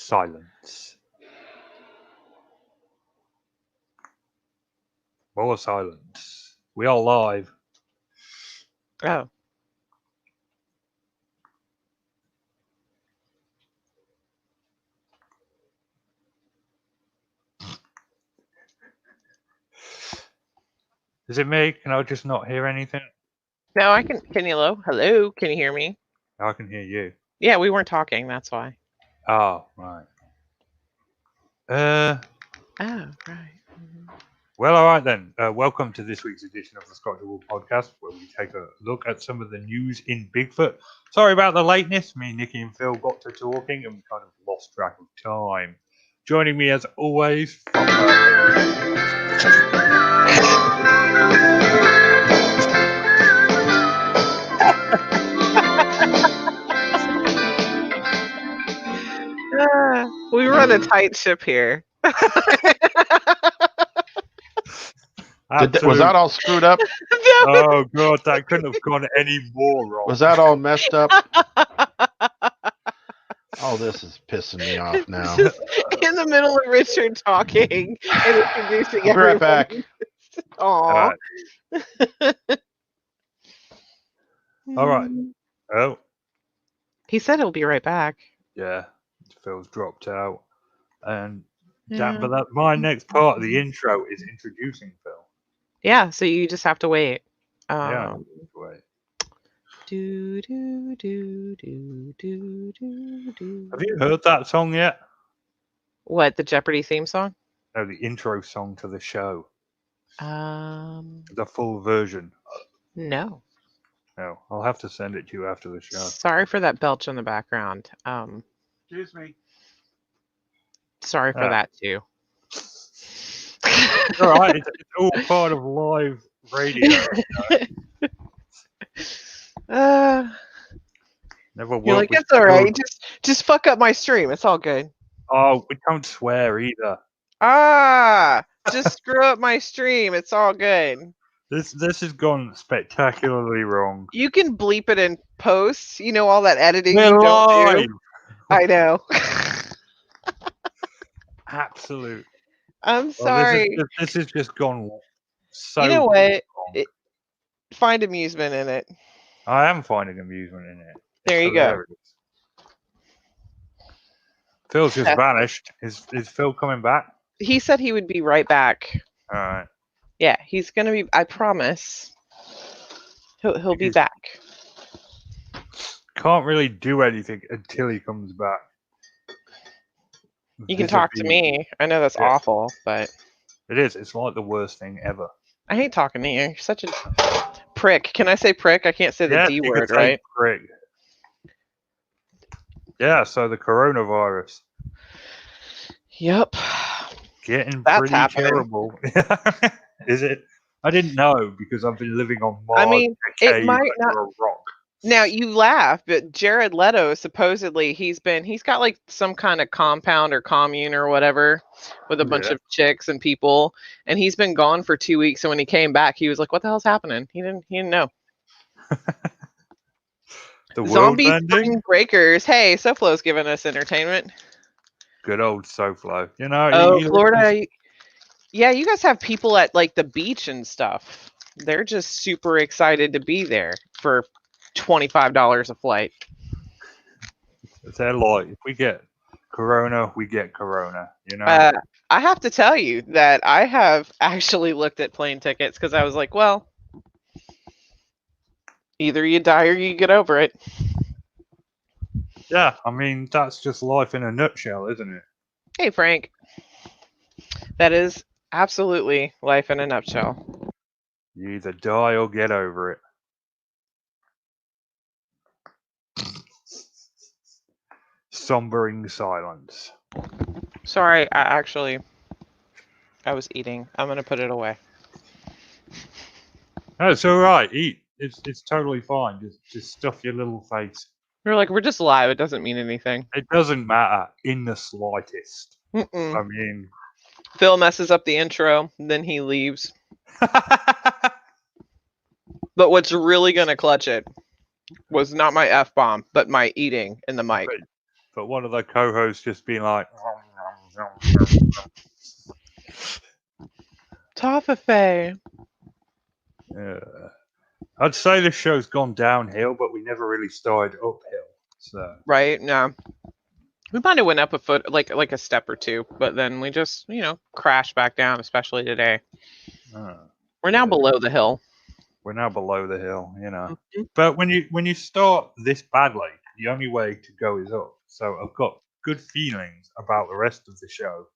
Silence. More silence. We are live. Oh. Is it me? Can I just not hear anything? No, I can. Can you hello? Can you hear me? I can hear you. Yeah, we weren't talking. That's why. Oh, right. Oh, right. Well, all right then. Welcome to this week's edition of the Squatchable podcast, where we take a look at some of the news in Bigfoot. Sorry about the lateness. Me, Nikki, and Phil got to talking, and we kind of lost track of time. Joining me, as always, We run a tight ship here. Was that all screwed up? Oh god, that couldn't have gone any more wrong. Was that all messed up? Oh, this is pissing me off now. Just in the middle of Richard talking and introducing I'll be right everyone. back. Aw. All right. Oh, He said he'll be right back. yeah. Phil's dropped out, and Yeah. but my next part of the intro is introducing Phil. Yeah, so you just have to wait. Yeah, wait. Do do do do do do do. Have you heard that song yet? What, the Jeopardy theme song? No, the intro song to the show. The full version. No. No, I'll have to send it to you after the show. Sorry for that belch in the background. Excuse me. Sorry for that too. All right, it's all part of live radio. Never You're like, it's all right. Just fuck up my stream. It's all good. Oh, we don't swear either. Just screw up my stream. It's all good. This has gone spectacularly wrong. You can bleep it in post. You know, all that editing We're you don't live. do. I know. Absolute. I'm sorry. This has just gone so. You know what? wrong. Find amusement in it. I am finding amusement in it. There you go. Phil's just vanished. Is Phil coming back? He said he would be right back. All right. Yeah, he's gonna be. I promise. He'll be back. Can't really do anything until he comes back. You can talk to me. I know that's awful, but it is. It's like the worst thing ever. I hate talking to you. You're such a prick. Can I say prick? I can't say the D word, right? Prick. Yeah. So the coronavirus. Yep. Getting That's pretty happening. Terrible. Is it? I didn't know because I've been living on Mars. I mean, it might not. A rock. Now you laugh, but Jared Leto supposedly he's got like some kind of compound or commune or whatever with a bunch of chicks and people, and he's been gone for 2 weeks. And when he came back, he was like, "What the hell's happening?" He didn't know. The Zombie Spring Breakers. Hey, SoFlo's giving us entertainment. Good old SoFlo. You know. Oh, Florida. Yeah, you guys have people at like the beach and stuff. They're just super excited to be there for $25 a flight. They're like, if we get Corona, we get Corona. You know. I have to tell you that I have actually looked at plane tickets because I was like, well, either you die or you get over it. Yeah, I mean, that's just life in a nutshell, isn't it? Hey, Frank. That is absolutely life in a nutshell. You either die or get over it. Sombering silence. Sorry, I was eating. I'm going to put it away. No, it's all right. Eat. It's totally fine. Just stuff your little face. We're just live. It doesn't mean anything. It doesn't matter in the slightest. Mm-mm. I mean, Phil messes up the intro, then he leaves. But what's really gonna clutch it was not my F-bomb, but my eating in the mic. but one of the co-hosts just being like, Toffee. I'd say this show's gone downhill, but we never really started uphill. So Right? No. We might have went up a foot, like a step or two, but then we just, crashed back down, especially today. We're now below the hill. we're now below the hill, Mhm. But when you start this badly, the only way to go is up. So I've got good feelings about the rest of the show.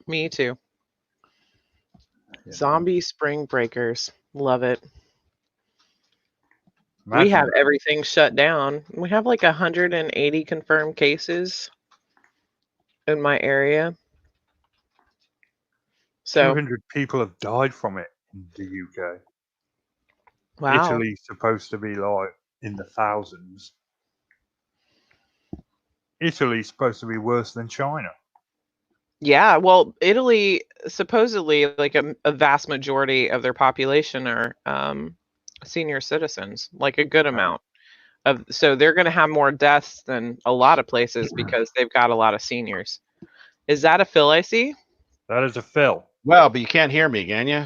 Me too. you know. Zombie Spring Breakers. Love it. We Imagine have everything shut down. We have like 180 confirmed cases in my area. So, 200 people have died from it in the UK. wow. Italy's supposed to be like in the thousands. Italy's supposed to be worse than China. Yeah, well, Italy supposedly like a vast majority of their population are senior citizens, like a good amount of. So they're going to have more deaths than a lot of places because they've got a lot of seniors. Is that a Phil I see? That is a Phil. Well, but you can't hear me, can you?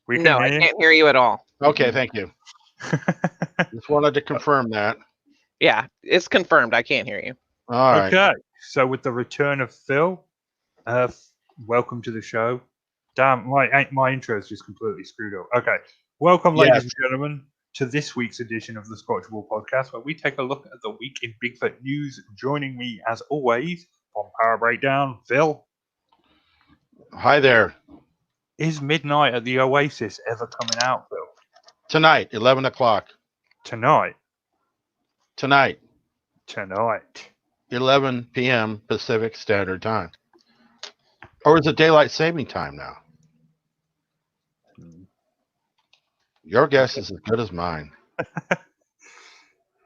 We can No, I hear can't hear you at all. Okay, thank you. you. Just wanted to confirm that. Yeah, it's confirmed. I can't hear you. All right. Okay, so with the return of Phil, welcome to the show. Damn, my intro is just completely screwed up. Okay, welcome, ladies and gentlemen, to this week's edition of the Squatchable podcast, where we take a look at the week in Bigfoot news. Joining me, as always, from Power Breakdown, Phil. Hi there. Is Midnight at the Oasis ever coming out, Phil? Tonight, 11 o'clock. Tonight. Tonight, 11 p.m. Pacific Standard Time. Or is it daylight saving time now? Your guess is as good as mine.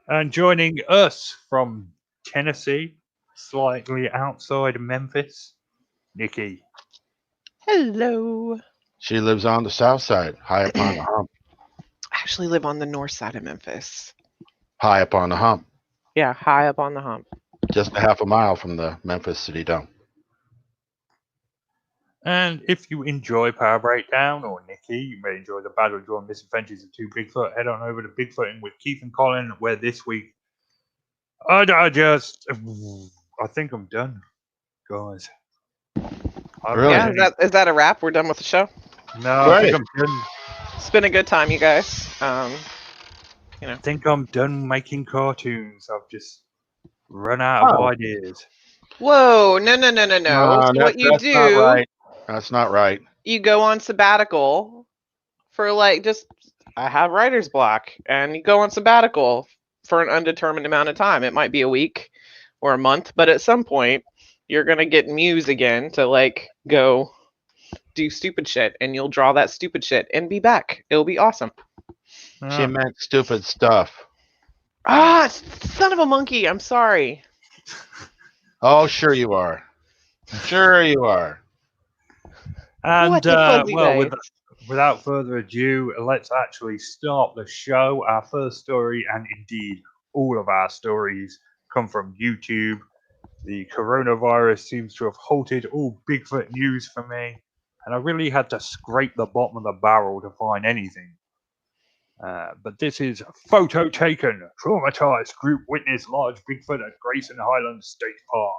And joining us from Tennessee, slightly outside Memphis, Nikki. Hello. She lives on the south side, high up on the hump. I actually live on the north side of Memphis. High up on the hump. Yeah, high up on the hump. Just a half a mile from the Memphis City Dump. And if you enjoy Power Breakdown or Nikki, you may enjoy the battle drawn misadventures of two Bigfoot. Head on over to Bigfooting with Keith and Colin, where this week I think I'm done, guys. Really? Yeah, is that a wrap? We're done with the show? No, I think I'm done. It's been a good time, you guys. I think I'm done making cartoons. I've just run out of ideas. Whoa, no. So what you that's do, not right. That's not right. you go on sabbatical for I have writer's block, and you go on sabbatical for an undetermined amount of time. It might be a week or a month, but at some point you're going to get muse again to go do stupid shit, and you'll draw that stupid shit and be back. It'll be awesome. She meant stupid stuff. Ah, son of a monkey. I'm sorry. Oh, sure you are. Sure you are. And without further ado, let's actually start the show. Our first story, and indeed all of our stories, come from YouTube. The coronavirus seems to have halted all Bigfoot news for me, and I really had to scrape the bottom of the barrel to find anything. But this is photo taken. Traumatized group witness large Bigfoot at Grayson Highlands State Park.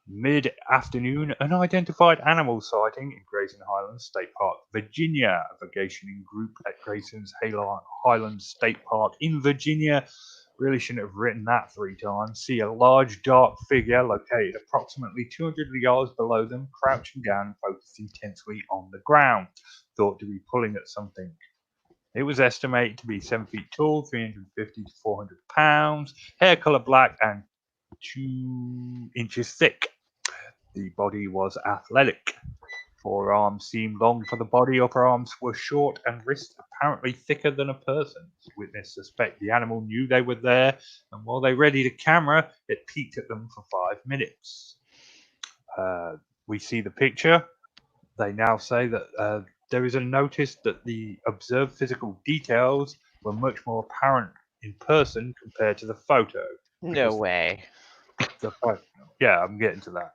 Mid-afternoon, unidentified animal sighting in Grayson Highlands State Park, Virginia. A vacationing group at Grayson's Highlands State Park in Virginia. Really shouldn't have written that 3 times. See a large dark figure located approximately 200 yards below them, crouching down, focused intensely on the ground. Thought to be pulling at something. It was estimated to be 7 feet tall, 350 to 400 pounds, hair color black, and 2 inches thick. The body was athletic. Forearms seemed long for the body, upper arms were short, and wrists apparently thicker than a person's. Witness suspect the animal knew they were there, and while they readied a camera, it peeked at them for 5 minutes. We see the picture. They now say that there is a notice that the observed physical details were much more apparent in person compared to the photo. No way. Yeah, I'm getting to that.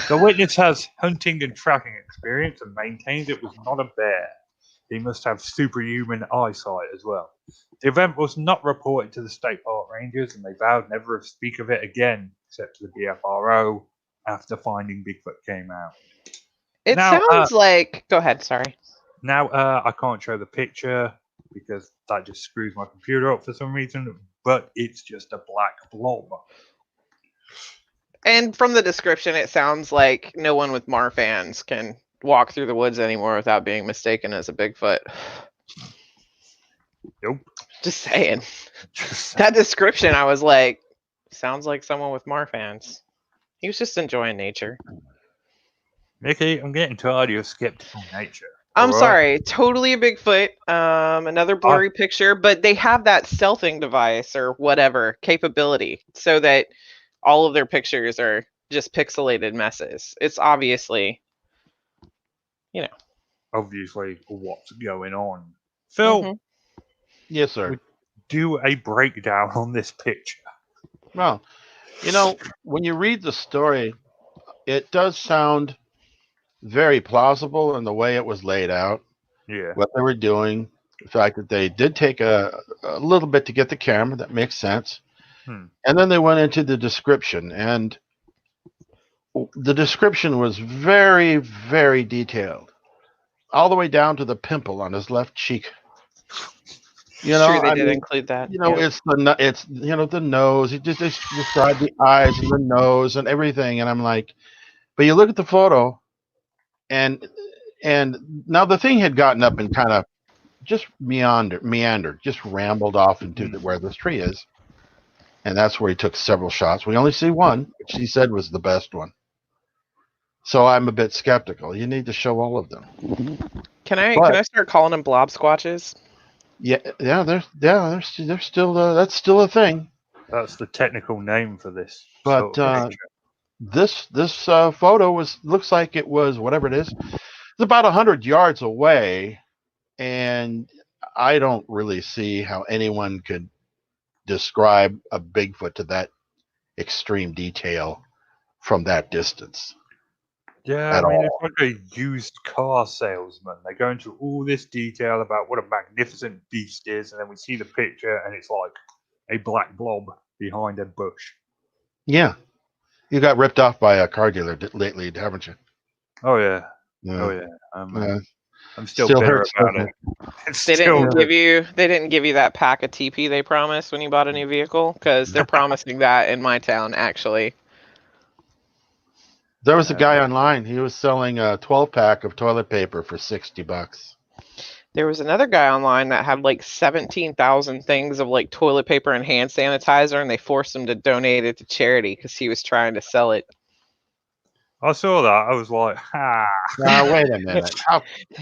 The witness has hunting and tracking experience and maintains it was not a bear. He must have superhuman eyesight as well. The event was not reported to the state park rangers, and they vowed never to speak of it again, except to the BFRO after Finding Bigfoot came out. It Now, sounds like. Go ahead. Sorry. Now, I can't show the picture because that just screws my computer up for some reason, but it's just a black blob. And from the description, it sounds like no one with Marfans can walk through the woods anymore without being mistaken as a Bigfoot. Nope. Just saying. That description, I was like, sounds like someone with Marfans. He was just enjoying nature. Mickey, I'm getting tired of your skeptical nature. I'm all right? sorry, totally a Bigfoot. Another blurry picture, but they have that stealthing device or whatever capability so that all of their pictures are just pixelated messes. It's obviously, Obviously, what's going on. Phil, Mhm. Yes, sir. do a breakdown on this picture. Well, when you read the story, it does sound very plausible in the way it was laid out, Yeah. what they were doing, the fact that they did take a little bit to get the camera, that makes sense. And then they went into the description, and the description was very, very detailed, all the way down to the pimple on his left cheek. It's true, they did include that. It's the nose. He just described the eyes and the nose and everything, and I'm like, but you look at the photo, and now the thing had gotten up and kind of just meandered, just rambled off into where this tree is, and that's where he took several shots. We only see one, which he said was the best one. So I'm a bit skeptical. You need to show all of them. Can I start calling them blob squatches? Yeah, they're still that's still a thing. That's the technical name for this. But this photo looks like it was whatever it is. It's about 100 yards away, and I don't really see how anyone could describe a Bigfoot to that extreme detail from that distance. Yeah, I mean, it's like a used car salesman. They go into all this detail about what a magnificent beast is, and then we see the picture, and it's like a black blob behind a bush. Yeah. You got ripped off by a car dealer lately, haven't you? Oh, yeah. Yeah. Oh, yeah. I'm still still bitter hurts, about doesn't They didn't give you that pack of TP they promised when you bought a new vehicle, because they're promising that in my town actually. There was a guy online. He was selling a 12-pack of toilet paper for $60. There was another guy online that had like 17,000 things of like toilet paper and hand sanitizer, and they forced him to donate it to charity because he was trying to sell it. I saw that. I was like, ha. Now, wait a minute.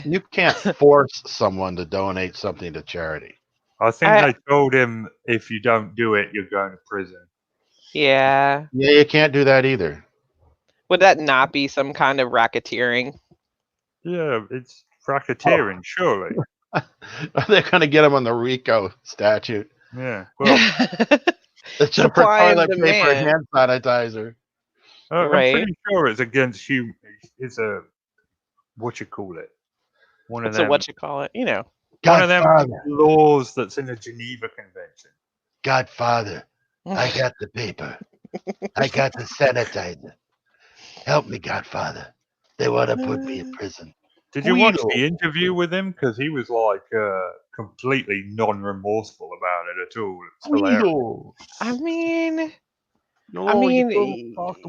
You can't force someone to donate something to charity. I think they told him, if you don't do it, you're going to prison. Yeah. Yeah, you can't do that either. Would that not be some kind of racketeering? Yeah, it's racketeering, surely. They're going to get him on the RICO statute. Yeah. Well, it's just for toilet paper and hand sanitizer. I'm pretty sure it's against human. It's a what you call it. One of them. What you call it? One of them laws that's in the Geneva Convention. Godfather, I got the paper. I got the sanitizer. Help me, Godfather. They want to put me in prison. Did you watch the interview with him? Because he was like completely non-remorseful about it at all. It's hilarious.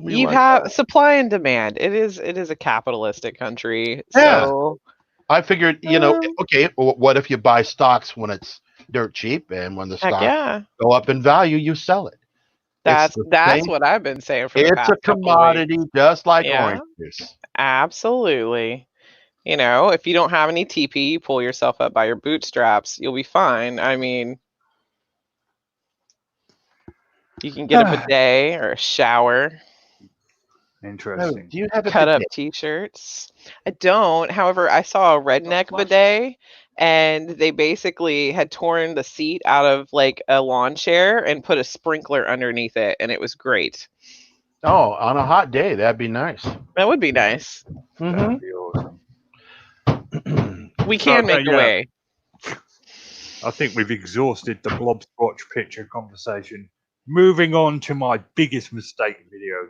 You have supply and demand. It is a capitalistic country. Yeah. So I figured, okay, well, what if you buy stocks when it's dirt cheap, and when the stocks go up in value, you sell it? That's what I've been saying for the past It's a commodity, just like orange juice. Absolutely. If you don't have any TP, you pull yourself up by your bootstraps, you'll be fine. I mean, you can get a bidet or a shower. Interesting. Do you have cut up t-shirts? I don't. However, I saw a redneck bidet, and they basically had torn the seat out of like a lawn chair and put a sprinkler underneath it, and it was great. Oh, on a hot day, that'd be nice. That would be nice. That'd be awesome. We So, can make a way. I think we've exhausted the blob squatch picture conversation. Moving on to my biggest mistake video.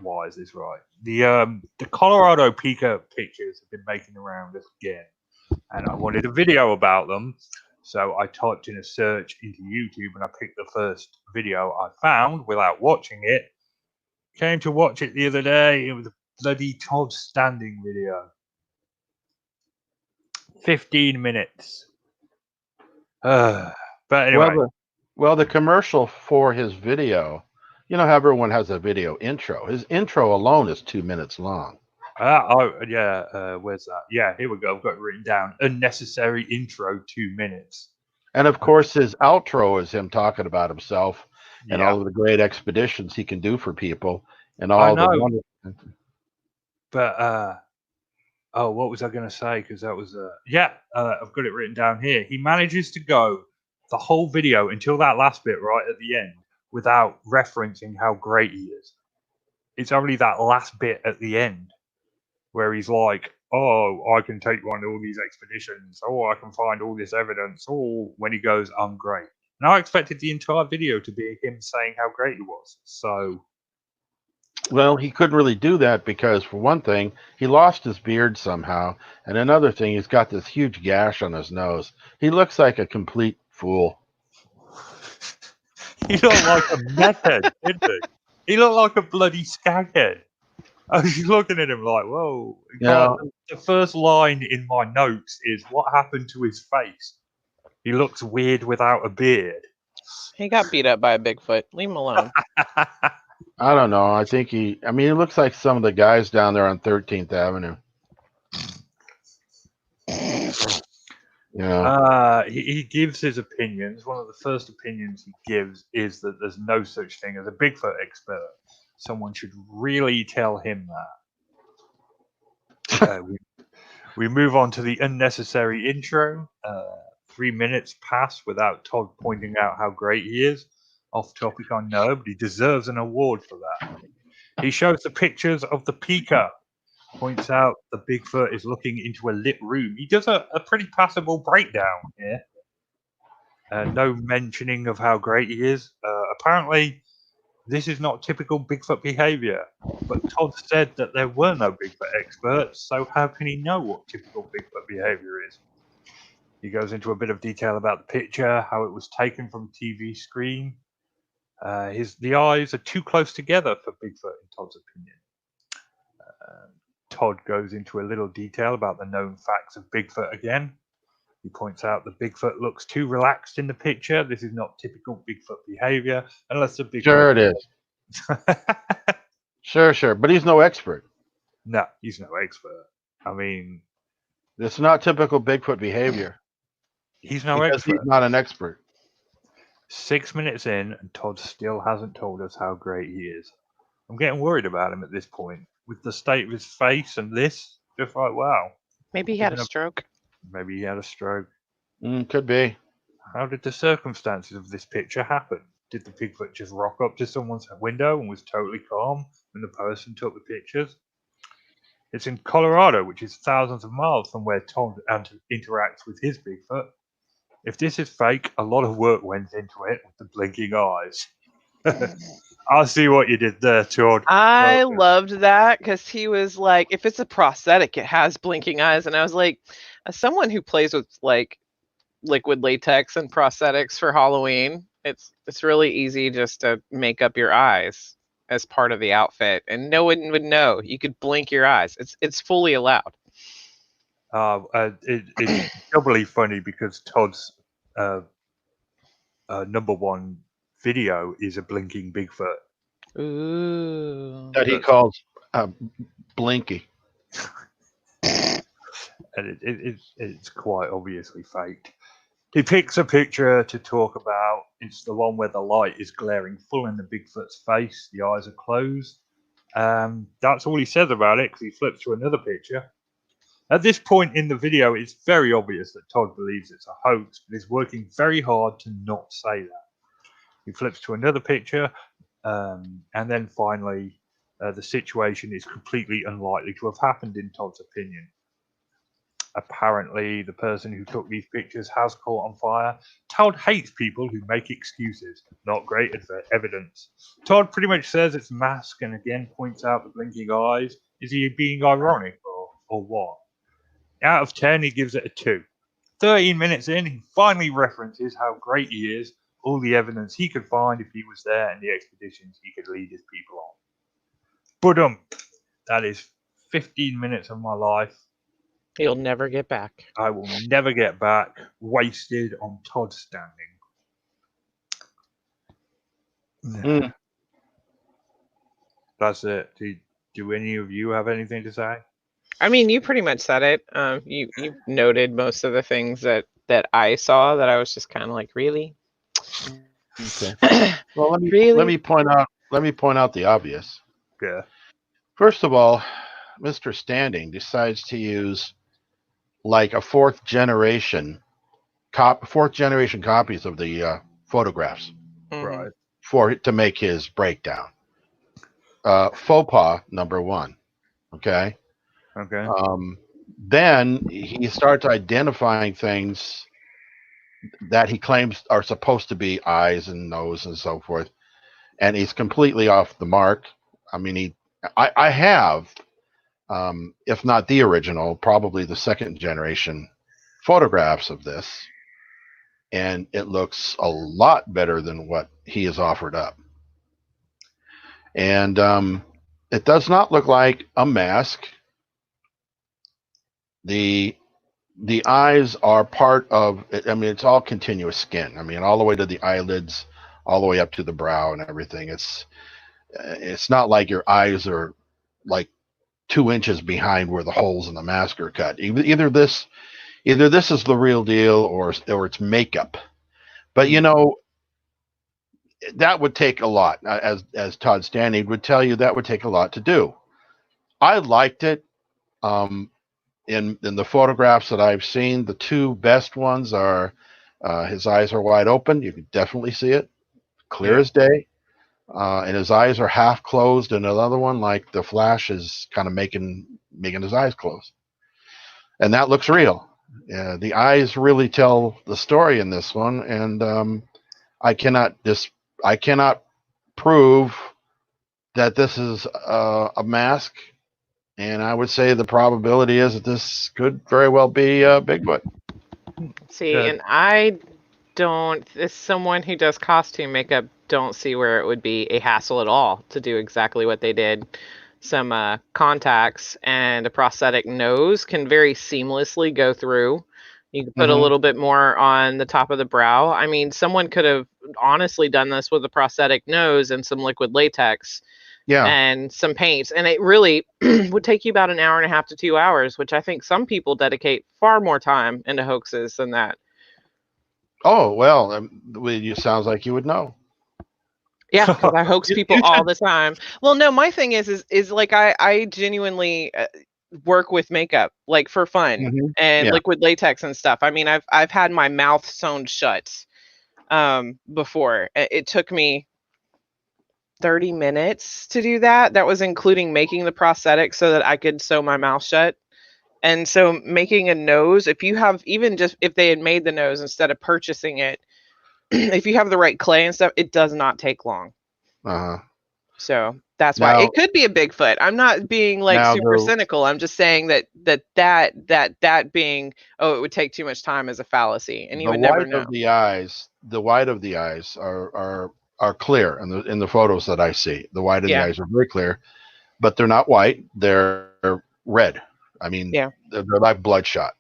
Why is this right? The Colorado Pika pictures have been making the round again, and I wanted a video about them. So I typed in a search into YouTube, and I picked the first video I found without watching it. Came to watch it the other day. It was a bloody Todd Standing video. 15 minutes. But anyway. Well, the commercial for his video, you know how everyone has a video intro. His intro alone is 2 minutes long. Where's that? Yeah, here we go. I've got it written down. Unnecessary intro, 2 minutes. And of course, his outro is him talking about himself and all of the great expeditions he can do for people and all the wonderful. But what was I going to say? Because that was I've got it written down here. He manages to go the whole video until that last bit right at the end without referencing how great he is. It's only that last bit at the end where he's like, "Oh, I can take you on all these expeditions. Oh, I can find all this evidence." Oh, when he goes, "I'm great." And I expected the entire video to be him saying how great he was. So, well, he couldn't really do that because, for one thing, he lost his beard somehow, and another thing, he's got this huge gash on his nose. He looks like a complete fool. He looked like a method, didn't he? He looked like a bloody skaghead. I was looking at him like, whoa. Yeah. The first line in my notes is, what happened to his face? He looks weird without a beard. He got beat up by a Bigfoot. Leave him alone. I don't know. I think he looks like some of the guys down there on 13th Avenue. Yeah. He gives his opinions. One of the first opinions he gives is that there's no such thing as a Bigfoot expert. Someone should really tell him that. We move on to the unnecessary intro. 3 minutes pass without Todd pointing out how great he is. Off topic, I know, but he deserves an award for that. He shows the pictures of the Pika. Points out the Bigfoot is looking into a lit room. He does a pretty passable breakdown here. No mentioning of how great he is. Apparently, this is not typical Bigfoot behavior. But Todd said that there were no Bigfoot experts, so how can he know what typical Bigfoot behavior is? He goes into a bit of detail about the picture, how it was taken from a TV screen. The eyes are too close together for Bigfoot, in Todd's opinion. Todd goes into a little detail about the known facts of Bigfoot again. He points out that Bigfoot looks too relaxed in the picture. This is not typical Bigfoot behavior, unless the Bigfoot... Sure it is. Sure. But he's no expert. No, he's no expert. I mean... It's not typical Bigfoot behavior. He's no expert. He's not an expert. 6 minutes in, and Todd still hasn't told us how great he is. I'm getting worried about him at this point. With the state of his face and this, just like, wow. Maybe he had a stroke. Maybe he had a stroke. Could be. How did the circumstances of this picture happen? Did the Bigfoot just rock up to someone's window and was totally calm when the person took the pictures? It's in Colorado, which is thousands of miles from where Todd interacts with his Bigfoot. If this is fake, a lot of work went into it with the blinking eyes. I see what you did there, Todd. I loved that because he was like, if it's a prosthetic, it has blinking eyes. And I was like, as someone who plays with like liquid latex and prosthetics for Halloween, it's really easy just to make up your eyes as part of the outfit, and no one would know. You could blink your eyes. It's fully allowed. It's doubly funny because Todd's number one video is a blinking Bigfoot. Ooh. That he calls Blinky. And it's quite obviously faked. He picks a picture to talk about. It's the one where the light is glaring full in the Bigfoot's face. The eyes are closed. That's all he says about it, because he flips to another picture. At this point in the video, it's very obvious that Todd believes it's a hoax, but is working very hard to not say that. He flips to another picture, and then finally, the situation is completely unlikely to have happened in Todd's opinion. Apparently, the person who took these pictures has caught on fire. Todd hates people who make excuses. Not great evidence. Todd pretty much says it's mask and again points out the blinking eyes. Is he being ironic or what? Out of 10, he gives it a 2. 13 minutes in, he finally references how great he is, all the evidence he could find if he was there, and the expeditions he could lead his people on. But that is 15 minutes of my life You'll never get back. I will never get back, wasted on Todd standing. Mm. That's it. Do any of you have anything to say? I mean, you pretty much said it. You noted most of the things that I saw that I was just kind of like, really? Okay. Well, Really? let me point out the obvious. Yeah. First of all, Mr. Standing decides to use like a fourth generation copies of the photographs Mhm. Right. to make his breakdown. Faux pas number 1. Okay. Okay. Then he starts identifying things that he claims are supposed to be eyes and nose and so forth, and he's completely off the mark. I mean, I have, if not the original, probably the second generation photographs of this, and it looks a lot better than what he has offered up. And it does not look like a mask. The eyes are part of it. I mean, it's all continuous skin. I mean, all the way to the eyelids, all the way up to the brow and everything. It's not like your eyes are like 2 inches behind where the holes in the mask are cut. Either this is the real deal or it's makeup. But you know, that would take a lot. As Todd Standing would tell you, that would take a lot to do. I liked it. In the photographs that I've seen, the 2 best ones are his eyes are wide open. You can definitely see it, clear as day. And his eyes are half closed, and another one, like the flash, is kind of making his eyes close. And that looks real. The eyes really tell the story in this one, and I cannot prove that this is a mask. And I would say the probability is that this could very well be Bigfoot. See, and I don't, as someone who does costume makeup, don't see where it would be a hassle at all to do exactly what they did. Some contacts and a prosthetic nose can very seamlessly go through. You could put a little bit more on the top of the brow. I mean, someone could have honestly done this with a prosthetic nose and some liquid latex. Yeah. And some paints, and it really would take you about an hour and a half to 2 hours, which I think some people dedicate far more time into hoaxes than that. Oh well, it sounds like you would know. Yeah, because I hoax people all the time. Well, no, my thing is like I genuinely work with makeup, like for fun, and liquid latex and stuff. I mean, I've had my mouth sewn shut before. It took me 30 minutes to do that. That was including making the prosthetic so that I could sew my mouth shut. And so making a nose, if you have, even just if they had made the nose instead of purchasing it, if you have the right clay and stuff, it does not take long. So that's why it could be a Bigfoot. I'm not being like super cynical. I'm just saying that being, oh, it would take too much time as a fallacy, and you would never know. The white of the eyes are clear in the photos that I see. The white of the eyes are very clear, but they're not white. They're red. I mean, they're like bloodshot.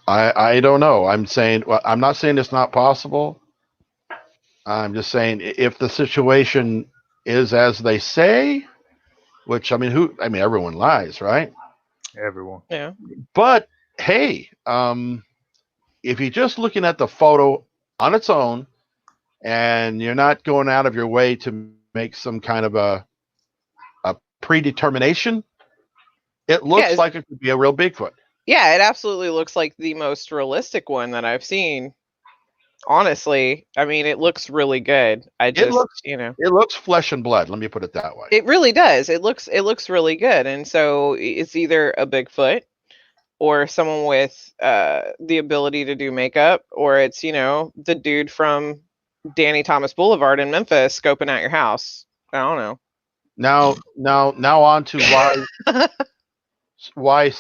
I don't know. I'm not saying it's not possible. I'm just saying if the situation is as they say, which I mean, everyone lies, right? Everyone. Yeah. But hey, if you're just looking at the photo on its own, and you're not going out of your way to make some kind of a predetermination, It looks it's- like it could be a real Bigfoot. Yeah, it absolutely looks like the most realistic one that I've seen. Honestly, I mean, it looks really good. I just, It looks flesh and blood. Let me put it that way. it really does. It looks really good, and so it's either a Bigfoot or someone with the ability to do makeup, or it's the dude from Danny Thomas Boulevard in Memphis scoping out your house. I don't know. Now on to why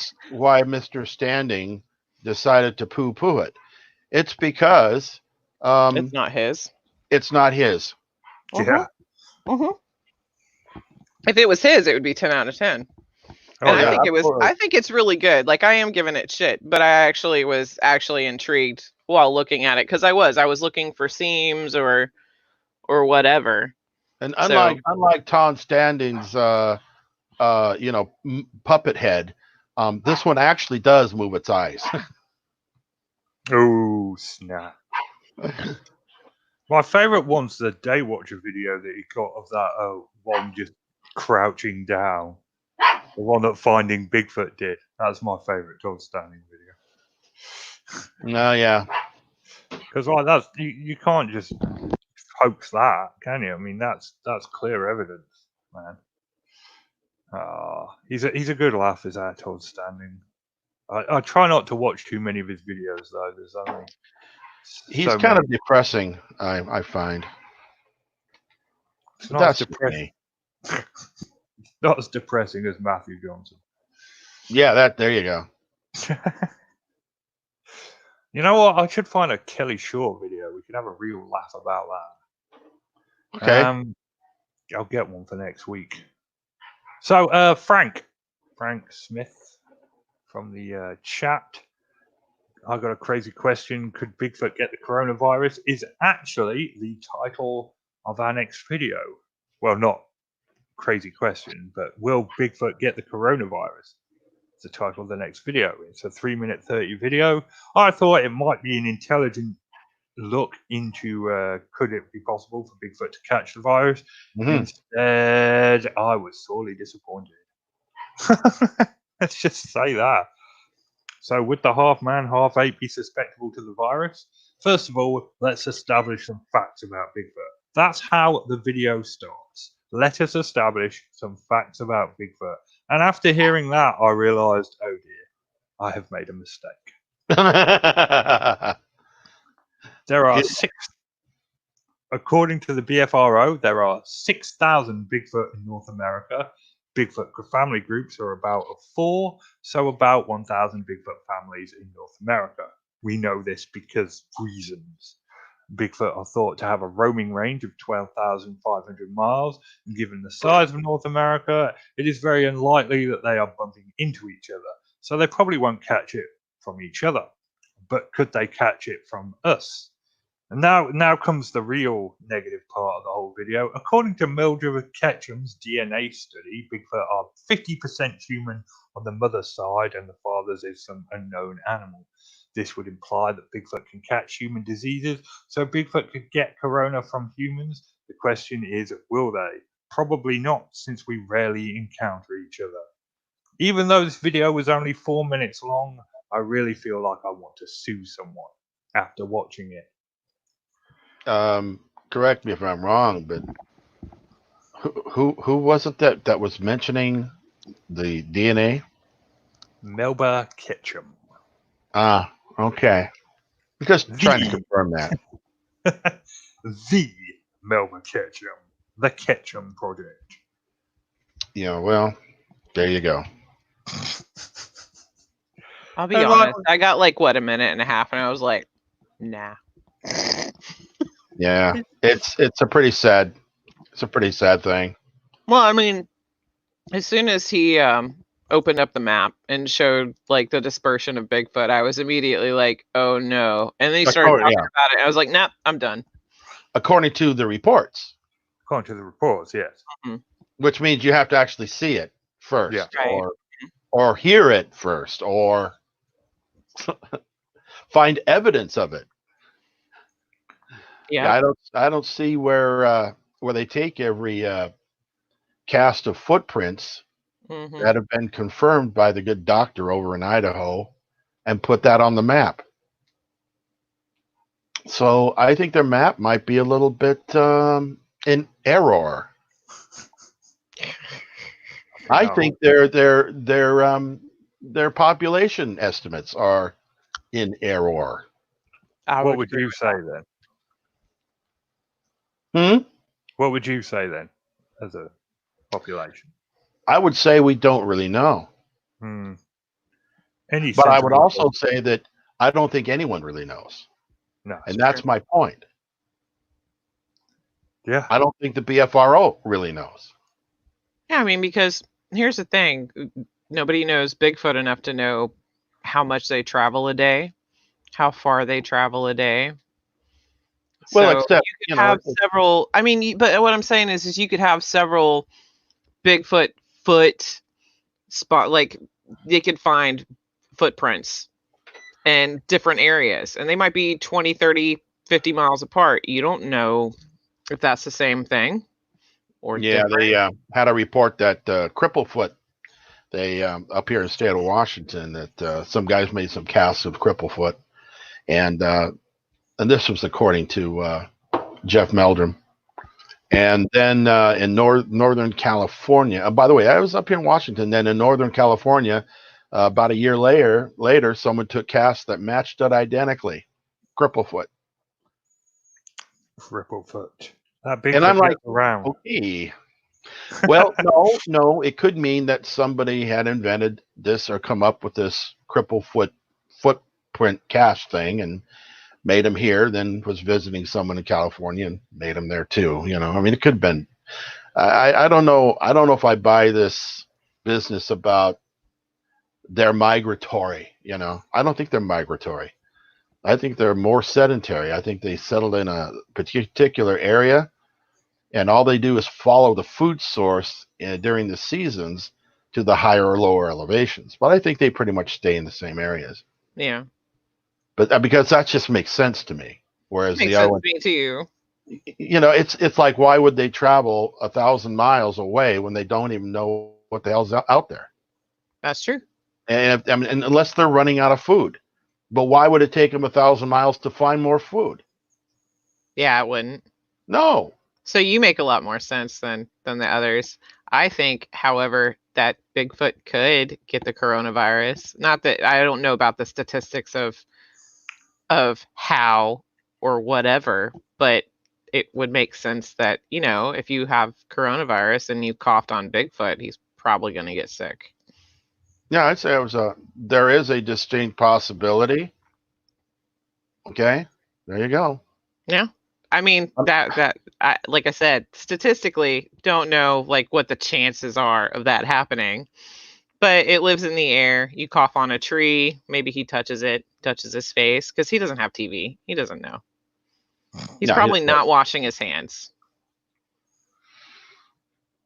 Mr. Standing decided to poo-poo it. It's because It's not his. it's not his. Yeah. Mhm. If it was his, it would be 10 out of 10. Oh, And yeah. I think it's really good. Like, I am giving it shit, but I actually was intrigued while looking at it, because I was looking for seams or whatever. And unlike Tom Standing's puppet head, this one actually does move its eyes. Oh, snap. My favorite one's the Day Watcher video that he got of that one just crouching down. The one that Finding Bigfoot did. That's my favorite Todd Standing video. Oh, yeah. Because that's you can't just hoax that, can you? I mean, that's clear evidence, man. He's a good laugh, is our Todd Standing. I try not to watch too many of his videos though. There's only He's so kind many. of depressing, I find. It's not That's as depressing. me. Not as depressing as Matthew Johnson. Yeah, there you go. You know what? I should find a Kelly Shaw video. We could have a real laugh about that. Okay. I'll get one for next week. So, Frank Smith from the chat. I got a crazy question. Could Bigfoot get the coronavirus? Is actually the title of our next video. Well, not crazy question, but will Bigfoot get the coronavirus? It's the title of the next video. It's a 3-minute 30 video. I thought it might be an intelligent look into could it be possible for Bigfoot to catch the virus. Mhm. Instead, I was sorely disappointed. Let's just say that. So would the half man, half ape be susceptible to the virus? First of all, let's establish some facts about Bigfoot. That's how the video starts. Let us establish some facts about Bigfoot. And after hearing that, I realized, oh dear, I have made a mistake. There are according to the BFRO, there are 6,000 Bigfoot in North America. Bigfoot family groups are about 4, so about 1,000 Bigfoot families in North America. We know this because reasons. Bigfoot are thought to have a roaming range of 12,500 miles, and given the size of North America, it is very unlikely that they are bumping into each other, so they probably won't catch it from each other. But could they catch it from us? And now comes the real negative part of the whole video. According to Mildred Ketchum's DNA study, Bigfoot are 50% human on the mother's side and the father's is some unknown animal. This would imply that Bigfoot can catch human diseases, so Bigfoot could get corona from humans. The question is, will they? Probably not, since we rarely encounter each other. Even though this video was only 4 minutes long, I really feel like I want to sue someone after watching it. Correct me if I'm wrong, but who was it that was mentioning the DNA? Melba Ketchum. Ah, okay. Just trying to confirm that. The Melba Ketchum. The Ketchum Project. Yeah, well, there you go. I'll be honest. I got a minute and a half, and I was like, nah. Yeah, it's a pretty sad thing. Well, I mean, as soon as he opened up the map and showed the dispersion of Bigfoot, I was immediately like, oh no. And then he started talking about it. And I was like, nah, I'm done. According to the reports. According to the reports, yes. Mm-hmm. Which means you have to actually see it first, yeah. Right. or hear it first, or find evidence of it. Yeah. I don't see where they take every cast of footprints Mhm. that have been confirmed by the good doctor over in Idaho and put that on the map. So I think their map might be a little bit in error. I Yeah. think their population estimates are in error. I What would would agree you with say that. then? Hmm? What would you say then, as a population? I would say we don't really know. Hmm. Any But I would sensible also person? say that I don't think anyone really knows. No. It's And true. that's my point. Yeah. I don't think the BFRO really knows. Yeah, I mean, because here's the thing: nobody knows Bigfoot enough to know how much they travel a day, how far they travel a day. Well, So except, you could have several. I mean, but what I'm saying is you could have several Bigfoot foot spot, like they could find footprints in different areas, and they might be 20, 30, 50 miles apart. You don't know if that's the same thing or yeah, different. they had a report that Cripplefoot, they up here in the state of Washington, that some guys made some casts of Cripplefoot, and this was according to Jeff Meldrum. And then in Northern California, by the way, I was up here in Washington. Then in Northern California, about a year later, someone took casts that matched it identically, Cripplefoot. Cripplefoot. That And I'm Bigfoot like, gets around. okay. Well, no, it could mean that somebody had invented this or come up with this Cripplefoot footprint cast thing and made them here, then was visiting someone in California and made them there too. I mean, it could have been. I don't know. I don't know if I buy this business about they're migratory. I don't think they're migratory. I think they're more sedentary. I think they settled in a particular area, and all they do is follow the food source during the seasons to the higher or lower elevations. But I think they pretty much stay in the same areas. Yeah, But because that just makes sense to me. Whereas makes the other sense one, to me too. it's like, why would they travel 1,000 miles away when they don't even know what the hell's out there? That's true. And unless they're running out of food. But why would it take them 1,000 miles to find more food? Yeah, it wouldn't. No. So you make a lot more sense than the others. I think, however, that Bigfoot could get the coronavirus. Not that I don't know about the statistics of how or whatever, but it would make sense that, if you have coronavirus and you coughed on Bigfoot, he's probably going to get sick. Yeah, I'd say there is a distinct possibility. Okay, there you go. Yeah. I mean, like I said, statistically, don't know like what the chances are of that happening, but it lives in the air. You cough on a tree, maybe he touches his face, because he doesn't have TV. He doesn't know. He's No, probably not washing his hands.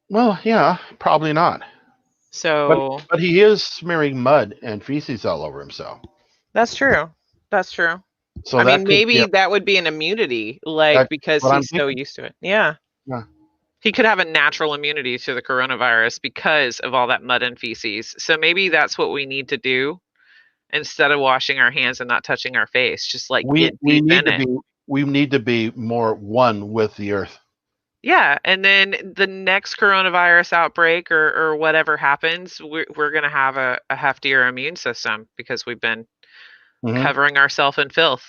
well, yeah, probably not. So But he is smearing mud and feces all over himself. that's true. That's true. So I that mean, could be maybe that would be an immunity, like, that's because what I'm he's so thinking. used to it. Yeah. Yeah. He could have a natural immunity to the coronavirus because of all that mud and feces. So maybe that's what we need to do instead of washing our hands and not touching our face. Just like get We deep need in to it. be more one with the earth. Yeah, and then the next coronavirus outbreak or whatever happens, we're going to have a heftier immune system because we've been Mhm. covering ourselves in filth.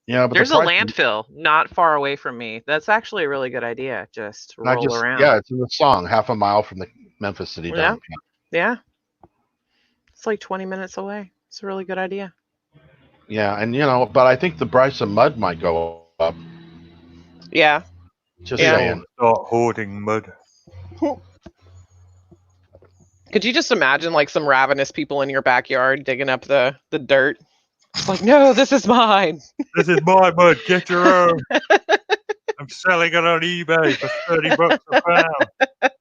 Yeah, but There's the a price landfill not far away from me. That's actually a really good idea. Just not roll just around. it's in the song, half a mile from the Memphis City Yeah. dump. Yeah. It's like 20 minutes away. It's a really good idea. Yeah, and but I think the price of mud might go up. Yeah. Just Yeah. saying. Start hoarding mud. Could you just imagine like some ravenous people in your backyard digging up the dirt? It's like, no, this is mine. This is my mud. Get your own. I'm selling it on eBay for $30 a pound.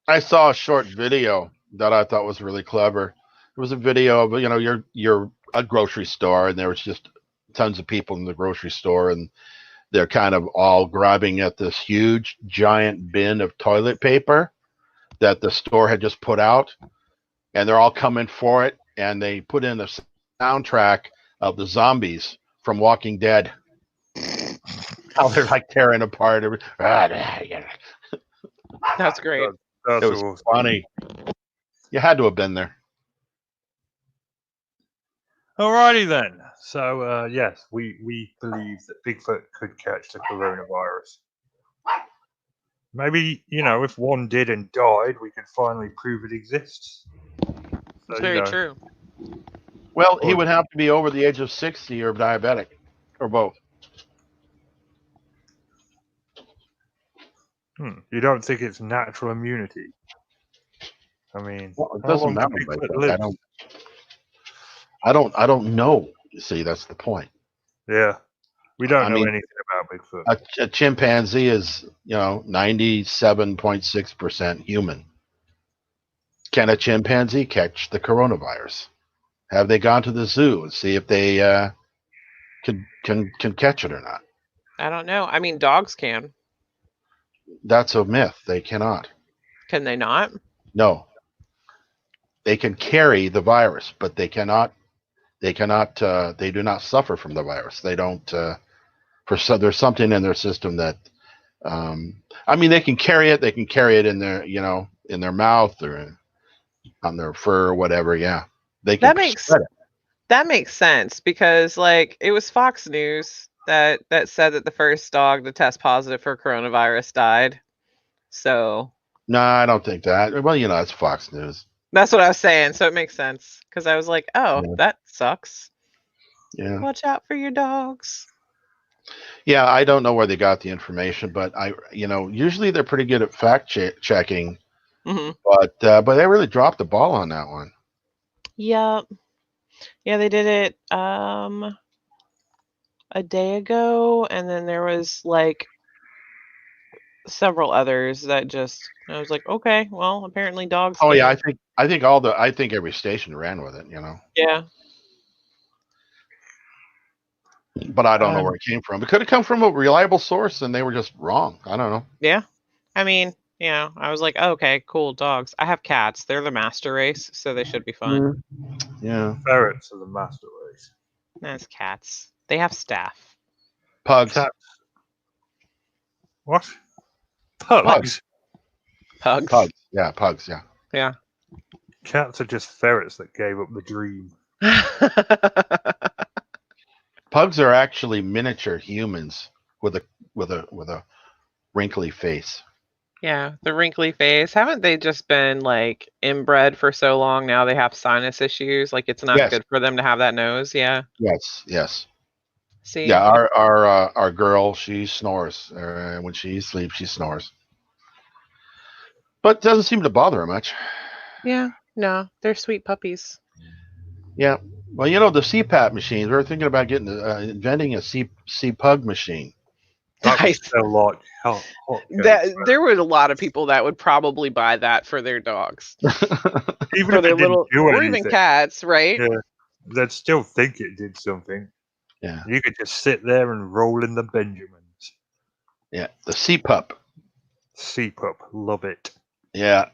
I saw a short video that I thought was really clever. It was a video of you're a grocery store, and there was just tons of people in the grocery store, and they're kind of all grabbing at this huge giant bin of toilet paper, that the store had just put out, and they're all coming for it, and they put in the soundtrack of the zombies from Walking Dead. How they're like tearing apart. That's great. That's It was awesome. funny. You had to have been there. Alrighty then. So yes, we believe that Bigfoot could catch the coronavirus. Maybe, if one did and died, we could finally prove it exists. It's So, very true. Well, he would have to be over the age of 60 or diabetic, or both. You don't think it's natural immunity? I mean, Well, it how doesn't long does matter. Bigfoot Like, live? I don't know. You see, that's the point. Yeah, we don't I know mean, anything about Bigfoot. A chimpanzee is 97.6% human. Can a chimpanzee catch the coronavirus? Have they gone to the zoo and see if they can catch it or not? I don't know. I mean, dogs can. That's a myth. They cannot. Can they not? No. They can carry the virus, but they cannot. They cannot. They do not suffer from the virus. They don't. There's something in their system that. I mean, they can carry it. They can carry it in their, in their mouth or on their fur or whatever. Yeah, they can. That makes sense because, like, it was Fox News that said that the first dog to test positive for coronavirus died. So. No, I don't think that. Well, it's Fox News. That's what I was saying. So it makes sense because I was like, oh, that sucks. Yeah. Watch out for your dogs. Yeah, I don't know where they got the information, but usually they're pretty good at fact checking. Mm-hmm. But they really dropped the ball on that one. Yep. Yeah, they did it a day ago, and then there was like several others that I was like, okay, well, apparently dogs. Oh yeah, I think every station ran with it. Yeah. But I don't know where it came from. It could have come from a reliable source, and they were just wrong. I don't know. Yeah, I mean, I was like, oh, okay, cool, dogs. I have cats. They're the master race, so they should be fun. Yeah. Ferrets are the master race. That's cats. They have staff. Pugs. Cats. What? Pugs. Pugs. Yeah, pugs. Yeah. Yeah. Cats are just ferrets that gave up the dream. Pugs are actually miniature humans with a wrinkly face. Yeah, the wrinkly face. Haven't they just been like inbred for so long now they have sinus issues? Like it's not good for them to have that nose. Yeah. Yes. See. Yeah, our girl, she snores. When she sleeps, she snores. But it doesn't seem to bother her much. Yeah. No, they're sweet puppies. Yeah. Well, the CPAP machines. We were thinking about inventing a CPUG machine. Nice. A lot. There were a lot of people that would probably buy that for their dogs, even for if their it didn't do or anything. even cats, right? Yeah, they'd still think it did something. Yeah, you could just sit there and roll in the Benjamins. Yeah, the CPUP. CPUP, love it. Yeah.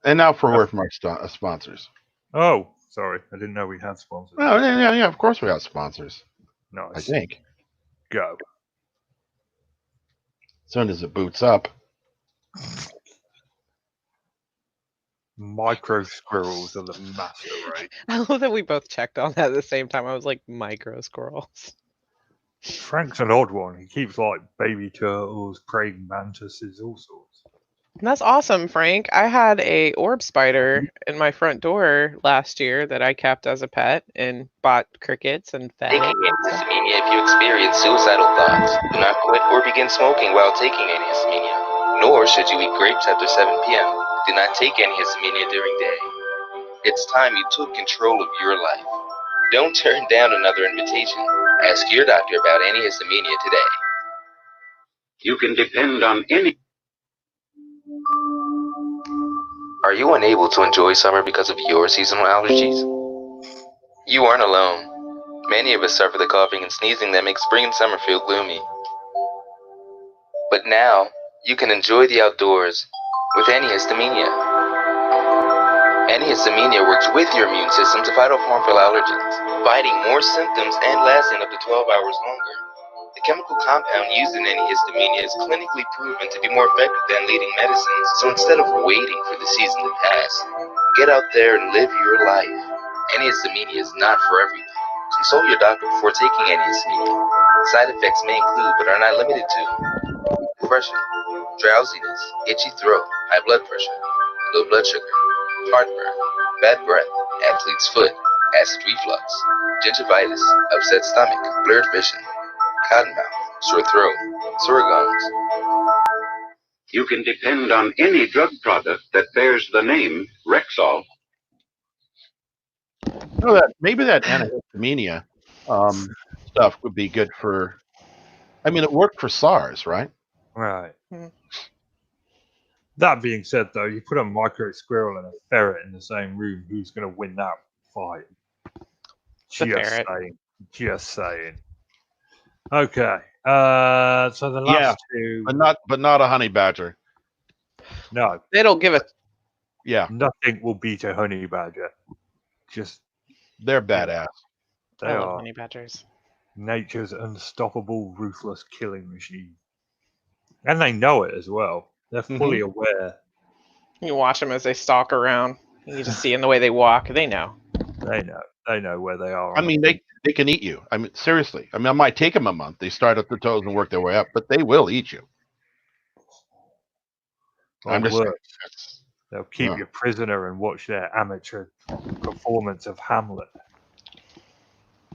And now for a word from our sponsors. Oh, sorry, I didn't know we had sponsors. Oh, yeah. Of course we have sponsors. Nice. I think. Go. As soon as it boots up. Micro squirrels are the master race. I love that we both checked on that at the same time. I was like, micro squirrels. Frank's an odd one. He keeps like baby turtles, praying mantises, all sorts. That's awesome, Frank. I had a orb spider in my front door last year that I kept as a pet and bought crickets and fed. Taking antihistamine if you experience suicidal thoughts. Do not quit or begin smoking while taking antihistamine. Nor should you eat grapes after 7 p.m. Do not take antihistamine during day. It's time you took control of your life. Don't turn down another invitation. Ask your doctor about antihistamine today. You can depend on any. Are you unable to enjoy summer because of your seasonal allergies? You aren't alone. Many of us suffer the coughing and sneezing that makes spring and summer feel gloomy. But now, you can enjoy the outdoors with antihistamine. Antihistamine works with your immune system to fight off harmful allergens, fighting more symptoms and lasting up to 12 hours longer. The chemical compound used in antihistamine is clinically proven to be more effective than leading medicines, so instead of waiting for the season to pass, get out there and live your life. Antihistamine is not for everyone. Consult your doctor before taking antihistamine. Side effects may include, but are not limited to, depression, drowsiness, itchy throat, high blood pressure, low blood sugar, heartburn, bad breath, athlete's foot, acid reflux, gingivitis, upset stomach, blurred vision, cottonmouth, sore throat, sore gums. You can depend on any drug product that bears the name Rexall. Maybe that antihistamine stuff would be good for. I mean, it worked for SARS, right? Right. Hmm. That being said, though, you put a micro squirrel and a ferret in the same room, who's going to win that fight? The Just ferret. saying. Just saying. Okay. So the last two. But not a honey badger. No, It'll give us. Yeah, nothing will beat a honey badger. Just they're badass. they I love are honey badgers. nature's unstoppable, ruthless killing machine, and they know it as well. They're fully aware. You watch them as they stalk around. You just see in the way they walk. They know. They know. They know where they are. I mean, they can eat you. I mean, seriously. I mean, it might take them a month. They start at the toes and work their way up, but they will eat you. I'm just saying. They'll keep you prisoner and watch their amateur performance of Hamlet.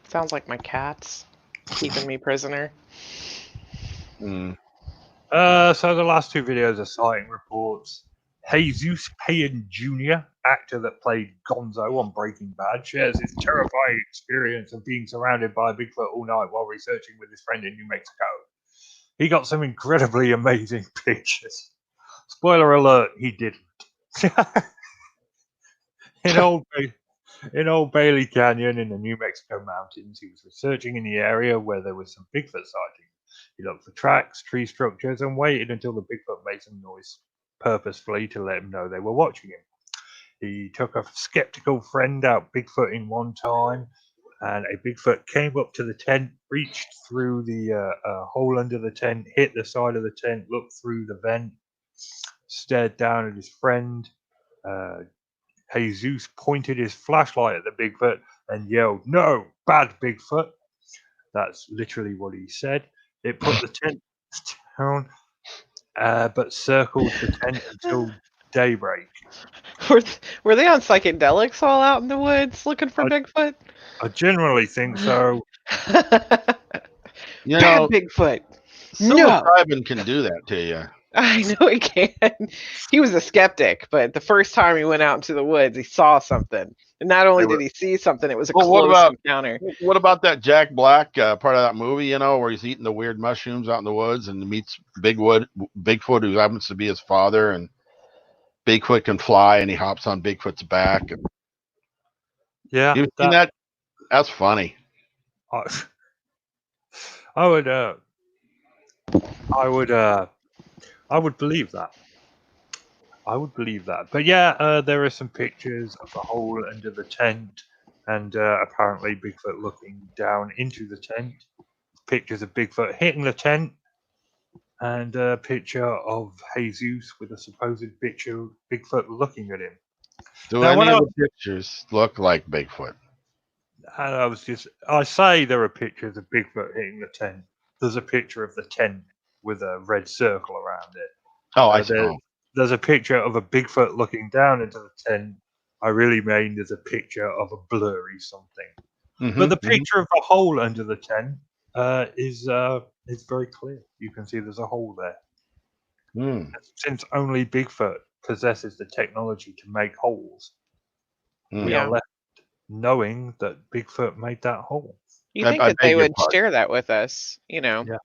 Sounds like my cats keeping me prisoner. Mm. So the last two videos are sighting reports. Jesus Payne Jr., actor that played Gonzo on Breaking Bad, shares his terrifying experience of being surrounded by a Bigfoot all night while researching with his friend in New Mexico. He got some incredibly amazing pictures. Spoiler alert, he didn't. In Old Bailey Canyon in the New Mexico mountains, he was researching in the area where there was some Bigfoot sightings. He looked for tracks, tree structures, and waited until the Bigfoot made some noise purposefully to let him know they were watching him. He took a skeptical friend out Bigfooting one time, and a Bigfoot came up to the tent, reached through the hole under the tent, hit the side of the tent, looked through the vent, stared down at his friend. Jesus pointed his flashlight at the Bigfoot and yelled, "No, bad Bigfoot." That's literally what he said. It put the tent down, but circled the tent until daybreak. Were they on psychedelics all out in the woods looking for Bigfoot? I generally think so. You Bad know, Bigfoot. No. psilocybin can do that to you. I know he can. He was a skeptic, but the first time he went out into the woods, he saw something. And not only did he see something, it was a close encounter. What about that Jack Black part of that movie, you know, where he's eating the weird mushrooms out in the woods and meets Bigfoot, who happens to be his father, and Bigfoot can fly and he hops on Bigfoot's back. And Yeah. you've seen that? That's funny. I would believe that. I would believe that. But yeah, there are some pictures of the hole under the tent, and apparently Bigfoot looking down into the tent. Pictures of Bigfoot hitting the tent, and a picture of Jesus with a supposed Bigfoot looking at him. Do any of the pictures look like Bigfoot? And I say there are pictures of Bigfoot hitting the tent. There's a picture of the tent with a red circle around it. Oh, I see. There's a picture of a Bigfoot looking down into the tent. I really mean there's a picture of a blurry something. But the picture of the hole under the tent is very clear. You can see there's a hole there. Since only Bigfoot possesses the technology to make holes, we are left knowing that Bigfoot made that hole. You think that they would share that with us, you know? Yeah.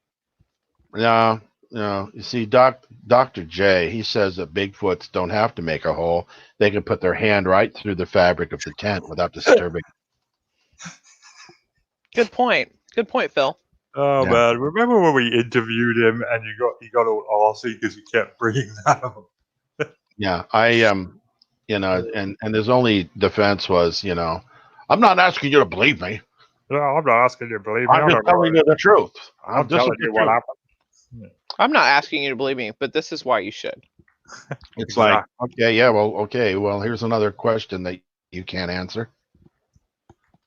No. You see, Dr. J, he says that Bigfoots don't have to make a hole. They can put their hand right through the fabric of the tent without disturbing. Good point. Good point, Phil. Oh man, remember when we interviewed him and you got all arsey because you kept bringing that up? Yeah, and his only defense was, I'm not asking you to believe me. No, I'm not asking you to believe me. I'm just telling you the truth. I'm This is telling the you what truth. happened. I'm not asking you to believe me, but this is why you should. It's like, okay, well, here's another question that you can't answer.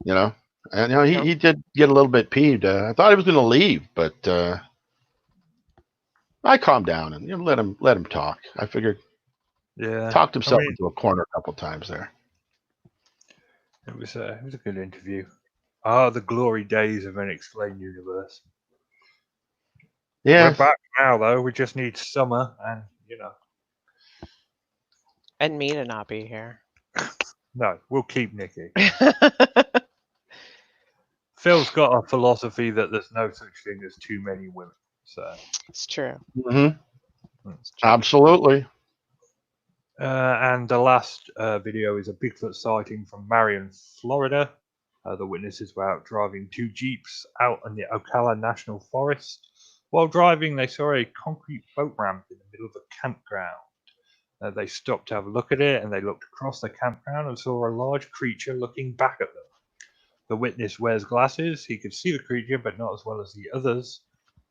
And he did get a little bit peeved. I thought he was going to leave, but I calmed down and let him talk. I figured Yeah, talked himself into a corner a couple times there. it was a good interview. Ah, the glory days of an explained universe. Yeah, We're back now, though. We just need summer, and And me to not be here. no, we'll keep Nikki. Phil's got a philosophy that there's no such thing as too many women. So It's true. It's true. Absolutely. And the last video is a Bigfoot sighting from Marion, Florida. The witnesses were out driving two Jeeps out in the Ocala National Forest. While driving, they saw a concrete boat ramp in the middle of a campground. They stopped to have a look at it, and they looked across the campground and saw a large creature looking back at them. The witness wears glasses. He could see the creature, but not as well as the others.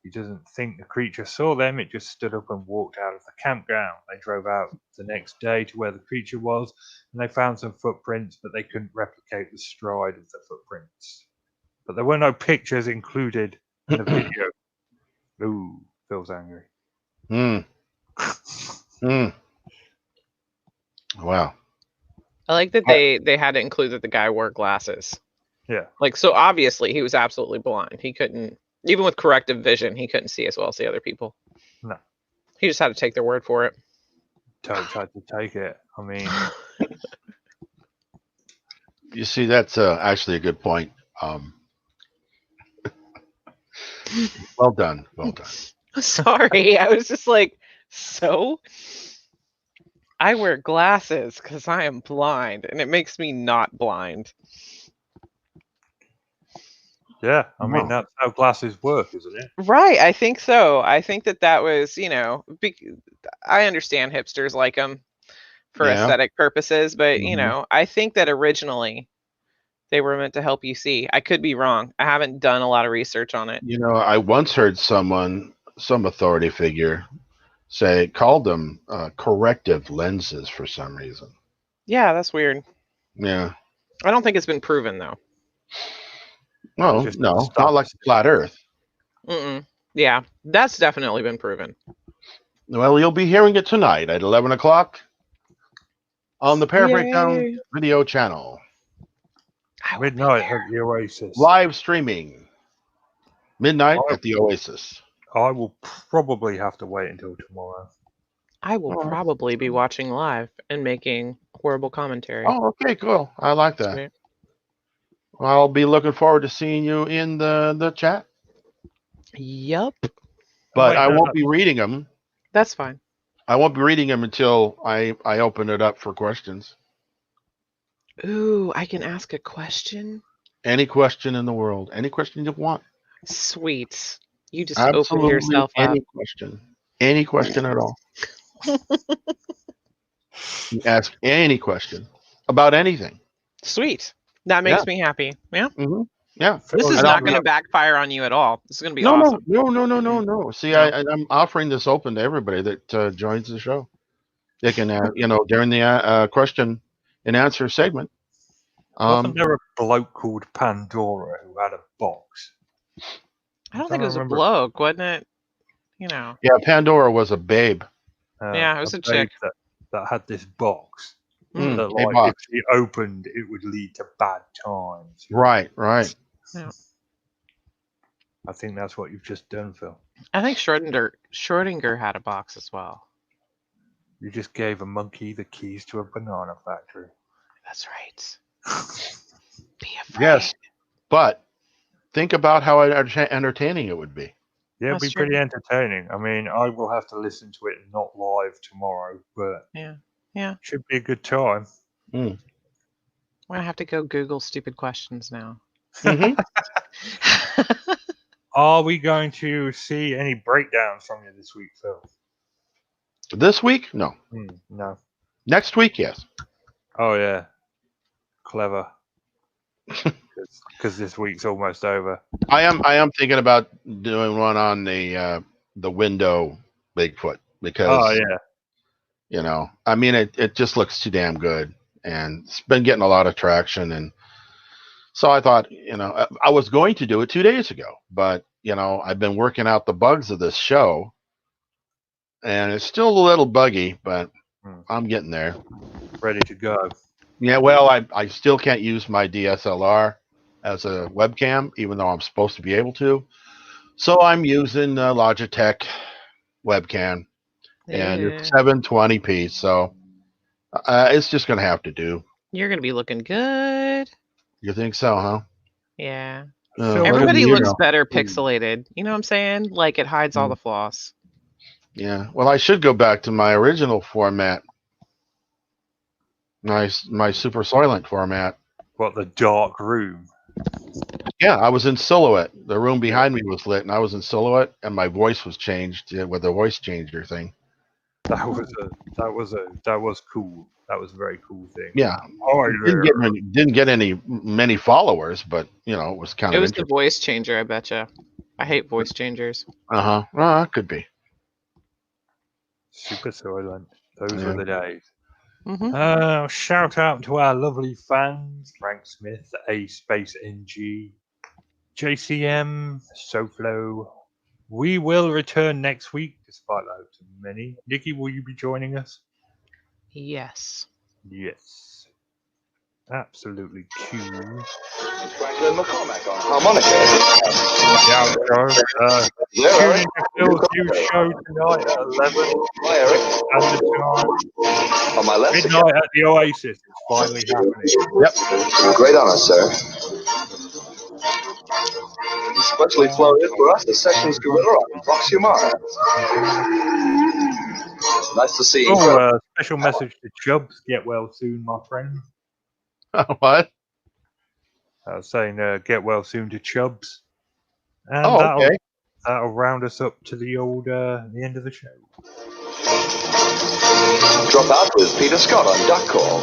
He doesn't think the creature saw them. It just stood up and walked out of the campground. They drove out the next day to where the creature was, and they found some footprints, but they couldn't replicate the stride of the footprints. But there were no pictures included in the video. Ooh, Phil's angry. Wow. I like that they had to include that the guy wore glasses. Yeah. Like, so obviously he was absolutely blind. He couldn't, even with corrective vision, he couldn't see as well as the other people. No. He just had to take their word for it. Totes had to take it. I mean, you see, that's actually a good point. Well done. Well done. Sorry, I was just like, so I wear glasses because I am blind, and it makes me not blind. yeah, I mean, that's how glasses work, isn't it? Right, I think so. I think that was, I understand hipsters like them for aesthetic purposes, but I think that originally they were meant to help you see. I could be wrong. I haven't done a lot of research on it. I once heard some authority figure called them corrective lenses for some reason. Yeah, that's weird. Yeah. I don't think it's been proven though. No, not like flat Earth. Yeah, that's definitely been proven. Well, you'll be hearing it tonight at 11 o'clock on the Pair Breakdown video channel. Midnight at the Oasis. Live streaming. Midnight at the Oasis. I will probably have to wait until tomorrow. I will probably be watching live and making horrible commentary. Oh, okay, cool. I like that. Sweet. I'll be looking forward to seeing you in the chat. Yup. But I won't be reading them. That's fine. I won't be reading them until I open it up for questions. Ooh, I can ask a question? Any question in the world. Any question you want. Sweet. You just opened yourself up. Any question. Any question at all. You ask any question about anything. Sweet. That makes me happy. Yeah. Mm-hmm. Yeah. This is not going to backfire on you at all. This is going to be awesome. No. See, I'm offering this open to everybody that joins the show. They can, during the question and answer segment. Wasn't there a bloke called Pandora who had a box? I don't think it was a bloke, wasn't it? Yeah, Pandora was a babe. Yeah, it was a chick that had this box. That, if she opened, it would lead to bad times. Right. Yeah. I think that's what you've just done, Phil. I think Schrodinger had a box as well. You just gave a monkey the keys to a banana factory. That's right. Be afraid. Yes, but think about how entertaining it would be. Yeah, it'd be pretty entertaining. I mean, I will have to listen to it not live tomorrow, but yeah, should be a good time. I'm gonna have to go Google stupid questions now. Mm-hmm. Are we going to see any breakdowns from you this week, Phil? This week? No. No. Next week, yes. Oh yeah, clever. Because this week's almost over. I am thinking about doing one on the window Bigfoot because Oh yeah. you know, I mean, it just looks too damn good, and it's been getting a lot of traction, and so I thought, you know, I was going to do it 2 days ago, but you know, I've been working out the bugs of this show, and it's still a little buggy, but I'm getting there. Ready to go. Yeah, well, I still can't use my DSLR as a webcam, even though I'm supposed to be able to. So I'm using Logitech webcam, and it's 720p. So it's just gonna have to do. You're gonna be looking good. You think so, huh? Yeah. So what Everybody do you looks know? better pixelated. You know what I'm saying? Like it hides all the flaws. Yeah. Well, I should go back to my original format, my Super Soylent format. What, the dark room? Yeah, I was in silhouette. The room behind me was lit, and I was in silhouette, and my voice was changed with the voice changer thing. That was cool. That was a very cool thing. Yeah, Oh, didn't get many followers, but you know, it was kind It of was the interesting. voice changer, I betcha. I hate voice changers. Well, it could be. Super Soylent. Those Yeah. were the days. Mm-hmm. Shout out to our lovely fans: Frank Smith, A Space NG, JCM, SoFlo. We will return next week, despite that too many. Nikki, will you be joining us? Yes. Yes. Absolutely cool. Franklin McCormack on harmonica. Yeah, bro. Tune in to Phil's new show tonight at 11. Hi, Eric. And the time. On my left. Midnight at the Oasis. It's finally happening. Yep. Great honor, sir. Especially flown in for us, the Sessions Gorilla on Vox Humana. Nice to see you. Oh, special message to Chubbs. Get well soon, my friend. What? I was saying get well soon to Chubbs. And okay. that'll round us up to the old the end of the show. Drop out with Peter Scott on Duck Call.